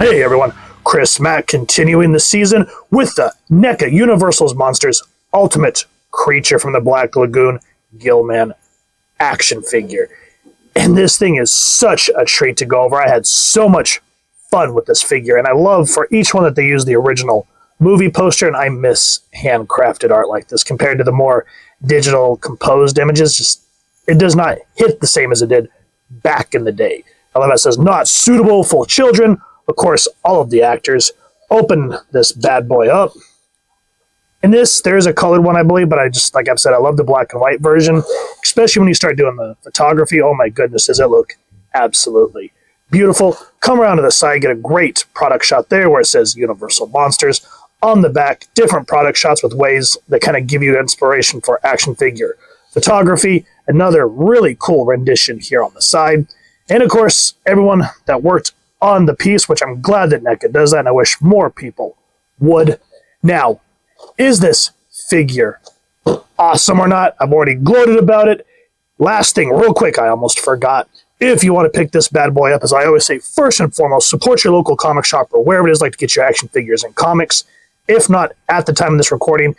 Hey everyone, Chris Mack continuing the season with the NECA Universal's Monsters Ultimate Creature from the Black Lagoon Gill-man action figure. And this thing is such a treat to go over. I had so much fun with this figure, and I love for each one that they use the original movie poster, and I miss handcrafted art like this compared to the more digital composed images. Just it does not hit the same as it did back in the day. I love how it says not suitable for children. Of course, all of the actors open this bad boy up. In this, there is a colored one, I believe, but I just, like I've said, I love the black and white version, especially when you start doing the photography. Oh my goodness, does it look absolutely beautiful. Come around to the side, get a great product shot there where it says Universal Monsters. On the back, different product shots with ways that kind of give you inspiration for action figure photography. Another really cool rendition here on the side. And of course, everyone that worked on the piece, which I'm glad that NECA does that, and I wish more people would. Now, is this figure awesome or not? I've already gloated about it. Last thing, real quick, I almost forgot. If you want to pick this bad boy up, as I always say, first and foremost, support your local comic shop or wherever it is like to get your action figures and comics. If not, at the time of this recording,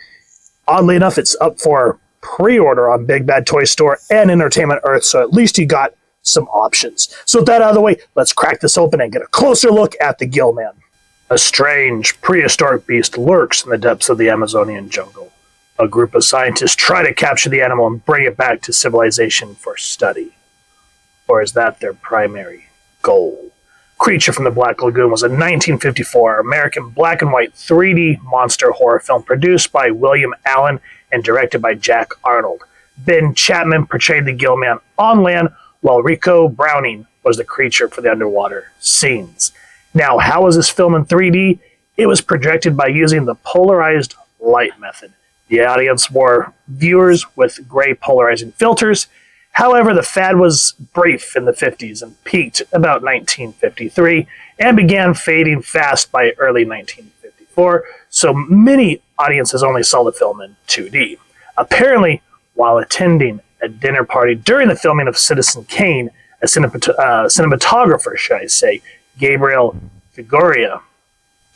oddly enough, it's up for pre-order on Big Bad Toy Store and Entertainment Earth, so at least you got some options. So with that out of the way, let's crack this open and get a closer look at the Gill-man. A strange, prehistoric beast lurks in the depths of the Amazonian jungle. A group of scientists try to capture the animal and bring it back to civilization for study. Or is that their primary goal? Creature from the Black Lagoon was a 1954 American black and white 3D monster horror film produced by William Allen and directed by Jack Arnold. Ben Chapman portrayed the Gill-man on land, while Ricou Browning was the creature for the underwater scenes. Now, how was this film in 3D? It was projected by using the polarized light method. The audience wore viewers with gray polarizing filters. However, the fad was brief in the 50s and peaked about 1953 and began fading fast by early 1954, so many audiences only saw the film in 2D. Apparently, while attending a dinner party during the filming of Citizen Kane, a cinematographer, should I say, Gabriel Figueroa,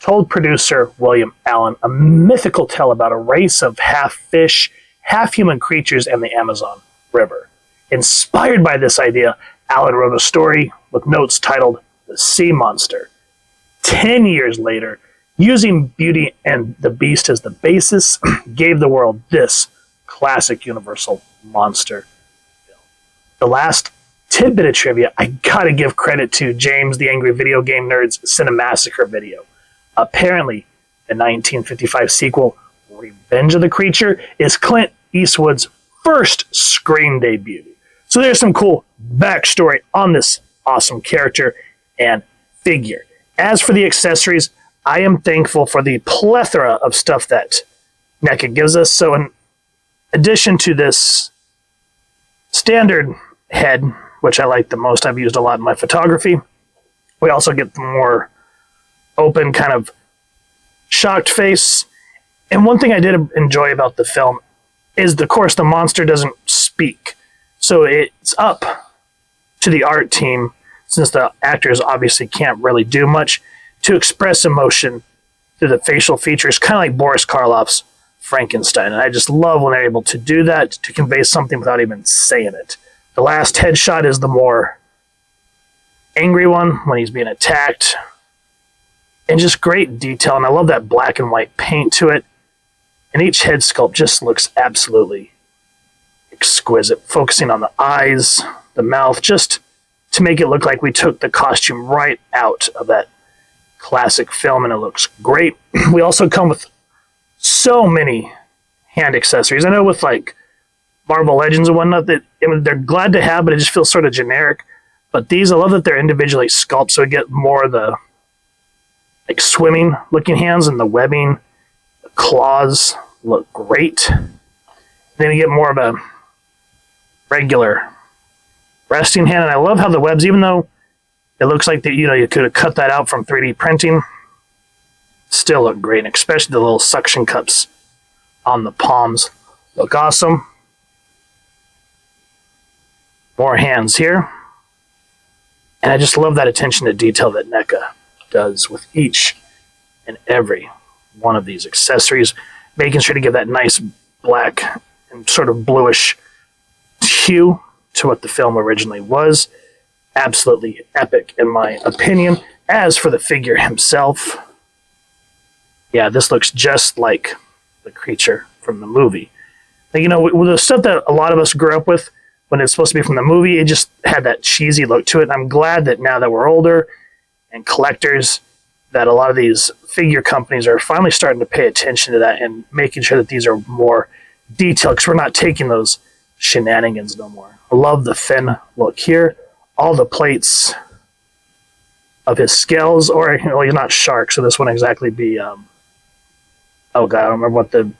told producer William Allen a mythical tale about a race of half-fish, half-human creatures in the Amazon River. Inspired by this idea, Allen wrote a story with notes titled The Sea Monster. 10 years later, using Beauty and the Beast as the basis, gave the world this classic Universal monster film. The last tidbit of trivia, I gotta give credit to James the Angry Video Game Nerd's Cinemassacre video. Apparently, the 1955 sequel, Revenge of the Creature, is Clint Eastwood's first screen debut. So there's some cool backstory on this awesome character and figure. As for the accessories, I am thankful for the plethora of stuff that NECA gives us. So in addition to this standard head, which I like the most, I've used a lot in my photography, we also get the more open kind of shocked face. And one thing I did enjoy about the film is, of course, the monster doesn't speak. So it's up to the art team, since the actors obviously can't really do much, to express emotion through the facial features, kind of like Boris Karloff's Frankenstein. And I just love when they're able to do that, to convey something without even saying it. The last headshot is the more angry one, when he's being attacked. And just great detail, and I love that black and white paint to it. And each head sculpt just looks absolutely exquisite, focusing on the eyes, the mouth, just to make it look like we took the costume right out of that classic film, and it looks great. We also come with so many hand accessories. I know with like Marvel Legends and whatnot, that they're glad to have, but it just feels sort of generic. But these, I love that they're individually sculpted, so we get more of the like swimming looking hands, and the webbing, the claws look great. Then you get more of a regular resting hand, and I love how the webs, even though it looks like that, you could have cut that out from 3D printing, still look great, and especially the little suction cups on the palms look awesome. More hands here. And I just love that attention to detail that NECA does with each and every one of these accessories, making sure to give that nice black and sort of bluish hue to what the film originally was. Absolutely epic, in my opinion. As for the figure himself, yeah, this looks just like the creature from the movie. Now, you know, with the stuff that a lot of us grew up with, when it's supposed to be from the movie, it just had that cheesy look to it. And I'm glad that now that we're older and collectors, that a lot of these figure companies are finally starting to pay attention to that and making sure that these are more detailed, because we're not taking those shenanigans no more. I love the fin look here. All the plates of his scales, or, you know, he's not shark, so this wouldn't exactly be, oh god, I don't remember what the,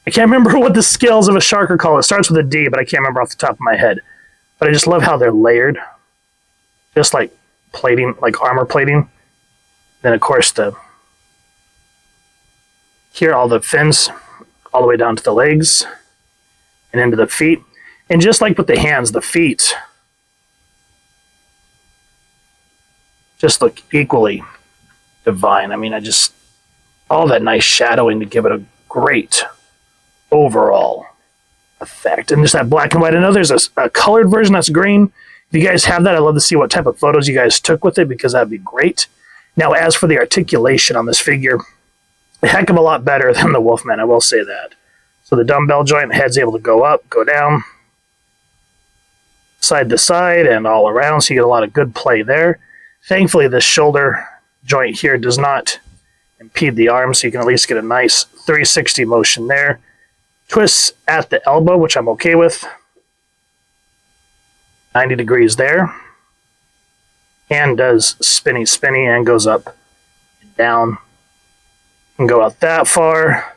I can't remember what the scales of a shark are called. It starts with a D, but I can't remember off the top of my head. But I just love how they're layered, just like plating, like armor plating. Then, of course, here all the fins, all the way down to the legs and into the feet. And just like with the hands, the feet just look equally divine. I mean, all that nice shadowing to give it a great overall effect. And just that black and white. I know there's a colored version that's green. If you guys have that, I'd love to see what type of photos you guys took with it, because that'd be great. Now, as for the articulation on this figure, a heck of a lot better than the Wolfman, I will say that. So the dumbbell joint, the head's able to go up, go down, side to side, and all around, so you get a lot of good play there. Thankfully, this shoulder joint here does not impede the arm, so you can at least get a nice 360 motion there. Twists at the elbow, which I'm okay with. 90 degrees there. And does spinny and goes up and down. And go out that far.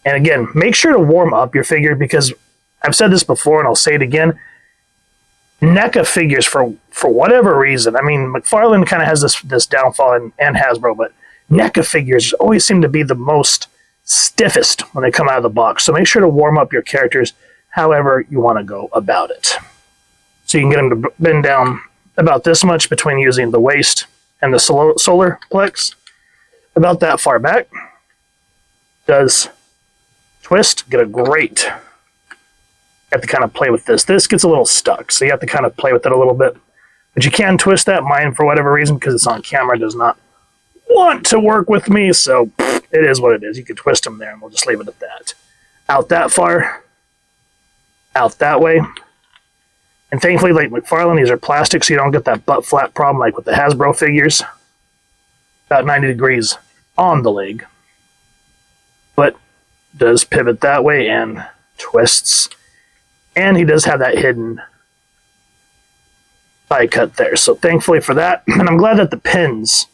And again, make sure to warm up your figure, because I've said this before and I'll say it again. NECA figures, for whatever reason, I mean, McFarlane kind of has this downfall, and Hasbro, but NECA figures always seem to be the most stiffest when they come out of the box. So make sure to warm up your characters however you want to go about it. So you can get them to bend down about this much between using the waist and the solar plex. About that far back. Does twist, get a great, you have to kind of play with this. This gets a little stuck, so you have to kind of play with it a little bit. But you can twist that. Mine, for whatever reason, because it's on camera, does not want to work with me, so it is what it is. You can twist them there, and we'll just leave it at that. Out that far, out that way. And thankfully, like McFarlane, these are plastic, so you don't get that butt flap problem like with the Hasbro figures. About 90 degrees on the leg. But does pivot that way and twists. And he does have that hidden thigh cut there. So thankfully for that. And I'm glad that the pins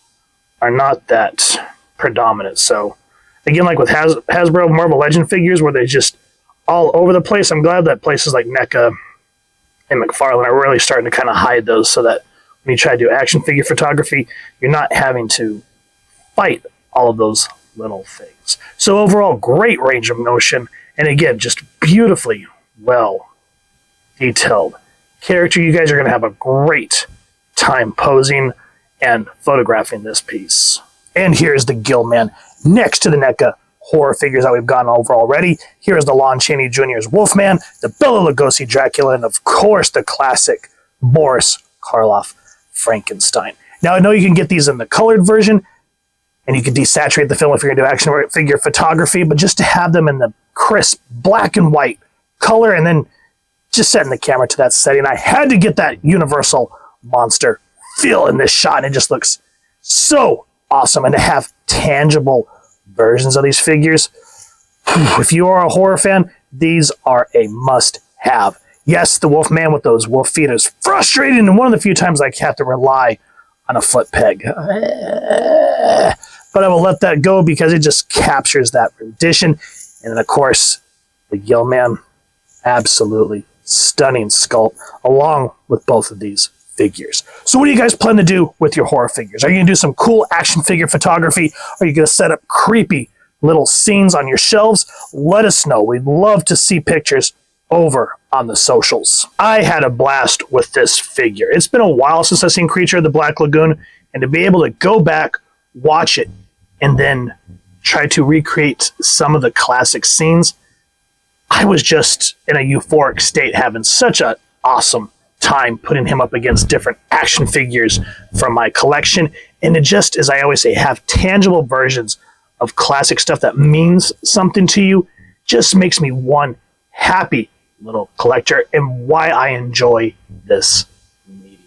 are not that predominant. So again, like with Hasbro Marvel Legend figures, where they're just all over the place, I'm glad that places like NECA and McFarlane are really starting to kind of hide those, so that when you try to do action figure photography, you're not having to fight all of those little things. So overall, great range of motion, and again, just beautifully well detailed character. You guys are going to have a great time posing and photographing this piece. And here's the Gill-man next to the NECA horror figures that we've gone over already. Here's the Lon Chaney Jr.'s Wolfman, the Bela Lugosi Dracula, and of course the classic Boris Karloff Frankenstein. Now, I know you can get these in the colored version, and you can desaturate the film if you're going to do action figure photography, but just to have them in the crisp black and white color, and then just setting the camera to that setting, I had to get that Universal monster feel in this shot, and it just looks so awesome. And to have tangible versions of these figures, if you are a horror fan, these are a must-have. Yes, the Wolfman with those wolf feet is frustrating, and one of the few times I have to rely on a foot peg. But I will let that go because it just captures that rendition. And then, of course, the Gill-man, absolutely stunning sculpt, along with both of these figures. So what do you guys plan to do with your horror figures? Are you going to do some cool action figure photography? Are you going to set up creepy little scenes on your shelves? Let us know. We'd love to see pictures over on the socials. I had a blast with this figure. It's been a while since I've seen Creature of the Black Lagoon, and to be able to go back, watch it, and then try to recreate some of the classic scenes, I was just in a euphoric state, having such an awesome time putting him up against different action figures from my collection. And it just, as I always say, have tangible versions of classic stuff that means something to you, just makes me one happy little collector, and why I enjoy this medium.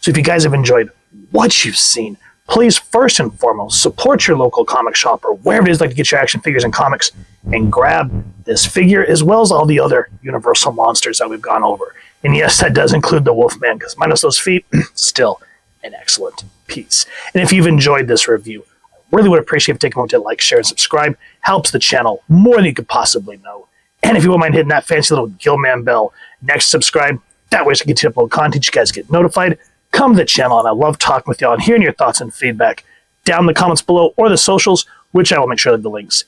So if you guys have enjoyed what you've seen, please first and foremost support your local comic shop or wherever it is like to get your action figures and comics, and grab this figure as well as all the other Universal monsters that we've gone over. And yes, that does include the Wolfman, because minus those feet, still an excellent piece. And if you've enjoyed this review, I really would appreciate if you take a moment to like, share, and subscribe. Helps the channel more than you could possibly know. And if you wouldn't mind hitting that fancy little Gill-man bell next to subscribe, that way I can continue to upload content, you guys get notified. Come to the channel, and I love talking with y'all and hearing your thoughts and feedback down in the comments below or the socials, which I will make sure that the links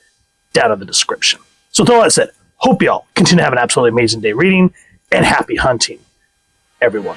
down in the description. So with all that said, hope y'all continue to have an absolutely amazing day reading, and happy hunting, everyone.